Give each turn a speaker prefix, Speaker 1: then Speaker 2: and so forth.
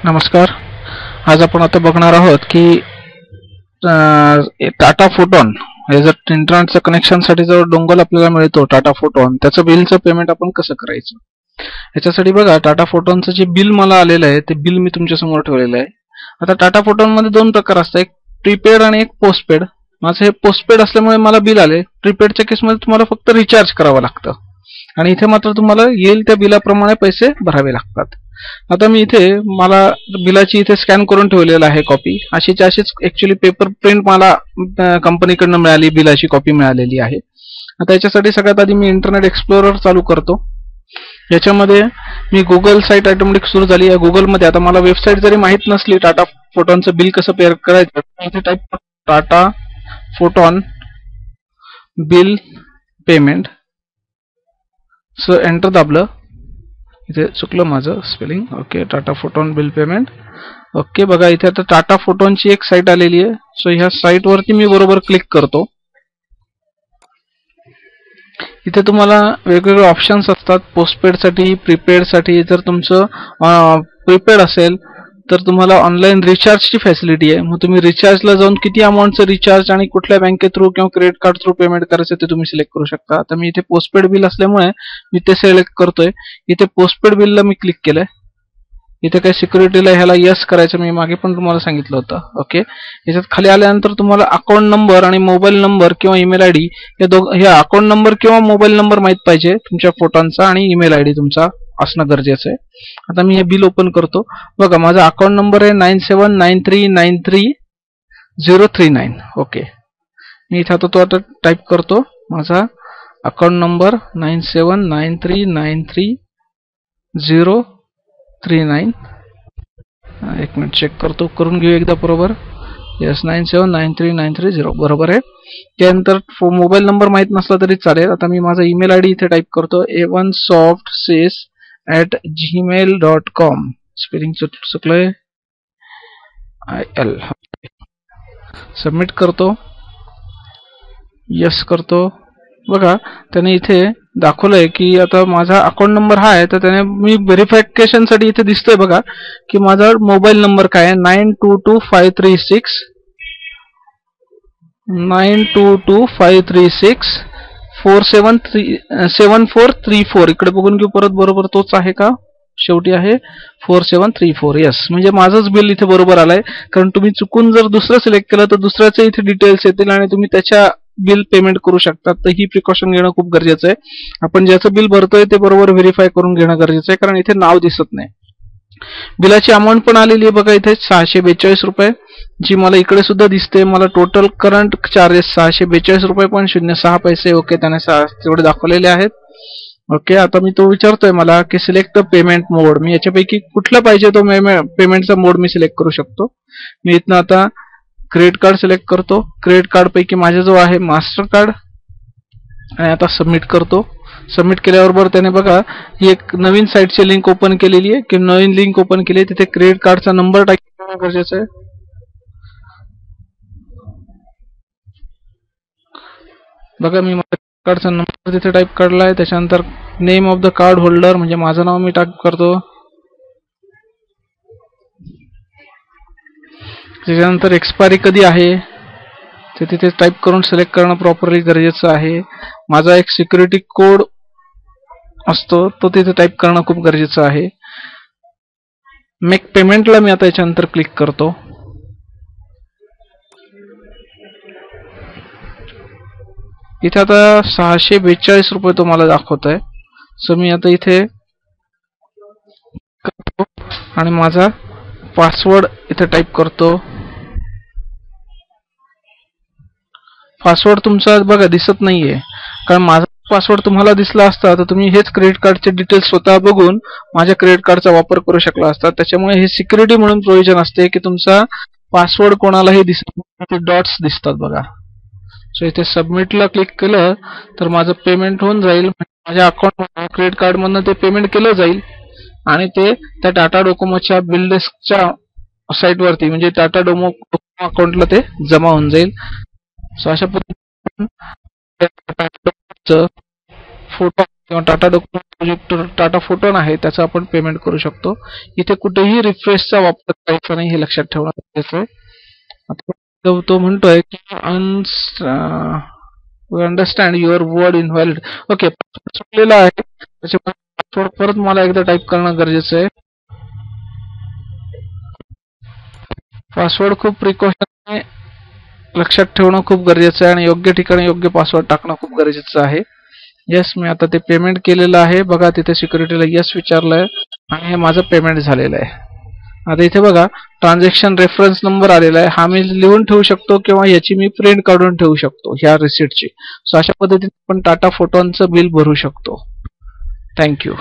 Speaker 1: नमस्कार. आज आपण आता बघणार आहोत की टाटा फोटोन हे जर इंटरनेटचं कनेक्शनसाठी जो डोंगल आपल्याला मिळतो टाटा फोटोन, त्याचं बिलचं पेमेंट आपण कसं करायचं. याच्यासाठी बघा, टाटा फोटोनचं जे बिल मला आलेलं आहे ते बिल मी तुमच्या समोर ठेवलेलं आहे. आता टाटा फोटोन मध्ये दोन प्रकार असतात, एक प्रीपेड आणि एक पोस्टपेड. माझं हे पोस्टपेड असल्यामुळे मला बिल आले. प्रीपेडच्या केसमध्ये तुम्हाला फक्त रिचार्ज करावं लागतं आणि इथे मात्र तुम्हाला येईल त्या बिलाप्रमाणे पैसे भरावे लागतात. आता मी इथे मला बिलाची इथे स्कॅन करून ठेवलेलं आहे कॉपी. अशीच ऍक्च्युली पेपर प्रिंट मला कंपनीकडनं मिळाली, बिलाची कॉपी मिळालेली आहे. आता याच्यासाठी सगळ्यात आधी मी इंटरनेट एक्सप्लोरर चालू करतो. याच्यामध्ये मी गुगल साईट ऑटोमॅटिक सुरू झाली आहे. गुगलमध्ये आता मला वेबसाईट जरी माहित नसली टाटा फोटोनचं बिल कसं पे करायचं, इथे टाईप टाटा फोटोन बिल पेमेंट. सो एंटर दाबलं. इथे चुकलं माझं स्पेलिंग. ओके, टाटा फोटोन बिल पेमेंट. ओके, बघा इथे आता टाटा फोटोनची एक साईट आलेली आहे. सो ह्या साईट वरती मी बरोबर क्लिक करतो. इथे तुम्हाला वेगवेगळे ऑप्शन्स असतात पोस्टपेड साठी, प्रीपेड साठी. जर तुमचं प्रीपेड असेल तर तुम्हाला ऑनलाईन रिचार्जची फॅसिलिटी आहे. मग तुम्ही रिचार्जला जाऊन किती अमाऊंटचं रिचार्ज आणि कुठल्या बँके थ्रू किंवा क्रेडिट कार्ड थ्रू पेमेंट करायचं ते तुम्ही सिलेक्ट करू शकता. आता मी इथे पोस्टपेड बिल असल्यामुळे मी ते सिलेक्ट करतोय. इथे पोस्टपेड बिलला मी क्लिक केलंय. इथे काही सिक्युरिटीला ह्याला यस करायचं, मी मागे पण तुम्हाला सांगितलं होतं. ओके, याच्यात खाली आल्यानंतर तुम्हाला अकाउंट नंबर आणि मोबाईल नंबर किंवा ईमेल आयडी हे अकाउंट नंबर किंवा मोबाईल नंबर माहित पाहिजे तुमच्या फोटोंचा आणि ईमेल आयडी तुमचा असणं गरजेचं आहे. आता मी हे बिल ओपन करतो. बघा, माझा अकाउंट नंबर आहे 9793930039. ओके, मी इथे आता तो आता टाईप करतो. माझा अकाउंट नंबर 9793930039. एक मिनिट चेक करतो, करून घेऊ एकदा बरोबर. येस, 97939330 बरोबर आहे. त्यानंतर मोबाईल नंबर माहित नसला तरी चालेल. आता मी माझा ईमेल आयडी इथे टाईप करतो, a1softsys@gmail.com. स्पेलिंग चुकलंय, IL. सबमिट करतो, यस करतो. बघा, त्याने इथे दाखवलंय की आता माझा अकाउंट नंबर हा आहे. तर त्याने मी व्हेरिफिकेशन साठी इथे दिसतोय बघा की माझा मोबाईल नंबर काय आहे, 922536 इकडे बघून घेऊ परत, बरोबर तोच आहे का, शेवटी आहे 4734. यस, म्हणजे माझंच बिल इथे बरोबर आलंय. कारण तुम्ही चुकून जर दुसरं सिलेक्ट केलं तर दुसऱ्याचे इथे डिटेल्स येतील आणि तुम्ही त्याच्या बिल पेमेंट करू शकतात. तर ही प्रिकॉशन घेणं खूप गरजेचं आहे. आपण ज्याचं बिल भरतोय ते बरोबर व्हेरीफाय करून घेणं गरजेचं आहे, कारण इथे नाव दिसत नाही. बिलाची अमाऊंट पण आलेली आहे बघा इथे 642 रुपये, जी मला इकडे सुद्धा दिसते. मला टोटल करंट चार्जेस 642 रुपये पण 06 पैसे. ओके, त्याने तेवढे दाखवलेले आहेत. ओके, आता मी तो विचारतोय मला की सिलेक्ट पेमेंट मोड. मी याच्यापैकी कुठला पाहिजे तो पेमेंटचा मोड मी सिलेक्ट करू शकतो. मी इथनं आता क्रेडिट कार्ड सिलेक्ट करतो. क्रेडिट कार्ड पैकी माझा जो आहे मास्टर कार्ड, आणि आता सबमिट करतो. सबमिट केल्याबरोबर त्याने बघा ही एक नवीन साईटची लिंक ओपन केलेली आहे, की नवीन लिंक ओपन केली. तिथे क्रेडिट कार्डचा नंबर टाकणं गरजेचं आहे. बघा, मी माझ्या कार्डचा नंबर तिथे टाईप काढलाय. त्याच्यानंतर name of the card holder म्हणजे माझं नाव मी टाईप करतो. त्याच्यानंतर एक्सपायरी कधी आहे ते तिथे टाईप करून सिलेक्ट करणं प्रॉपरली गरजेचं आहे. माझा एक सिक्युरिटी कोड असतो तो तिथे टाईप करणं खूप गरजेचं आहे. मेक पेमेंटला मी आता याच्यानंतर क्लिक करतो. इथे आता 642 रुपये तो मला दाखवत आहे. सो मी आता इथे करतो आणि माझा पासवर्ड इथे टाईप करतो. पासवर्ड तुमचा बघा दिसत नाहीये, कारण माझा पासवर्ड तुम्हाला दिसला असता तर तुम्ही हेच क्रेडिट कार्डचे डिटेल्स स्वतः बघून माझ्या क्रेडिट कार्डचा वापर करू शकला असता. त्याच्यामुळे हे सिक्युरिटी म्हणून प्रोव्हिजन असते की तुमचा पासवर्ड कोणालाही दिसत नाही, डॉट्स दिसतात बघा. सो इथे सबमिटला क्लिक केलं तर माझं पेमेंट होऊन जाईल. माझ्या अकाउंट क्रेडिट कार्ड मधनं ते पेमेंट केलं जाईल आणि ते त्या टाटा डोकोमोच्या बिल डेस्कच्या साईट वरती म्हणजे टाटा डोमो अकाउंटला ते जमा होऊन जाईल. सो अशा पद्धतीने फोटो किंवा टाटा डॉक्युमेंट प्रोजेक्टर टाटा फोटोन आहे त्याचं आपण पेमेंट करू शकतो. इथे कुठेही रिफ्रेशचा वापर करायचा नाही हे लक्षात ठेवणं गरजेचं आहे. आता तो म्हणतोय की we understand your word invalid. Okay, चुकलेला आहे त्याच्यामुळे पासवर्ड परत मला एकदा टाईप करणं गरजेचं आहे. पासवर्ड खूप प्रिकॉशनने लक्षात ठेवणं खूप गरजेचं आहे आणि योग्य ठिकाणी योग्य पासवर्ड टाकणं खूप गरजेचं आहे. येस, मी आता ते पेमेंट केलेलं आहे. बघा तिथे सिक्युरिटीला येस विचारलंय आणि हे माझं पेमेंट झालेलं आहे. आता इथे बघा ट्रान्झॅक्शन रेफरन्स नंबर आलेला आहे. हा मी लिहून ठेवू शकतो किंवा याची मी प्रिंट काढून ठेवू शकतो ह्या रिसिप्टची. सो अशा पद्धतीने आपण टाटा फोटोनचं बिल भरू शकतो. थँक्यू.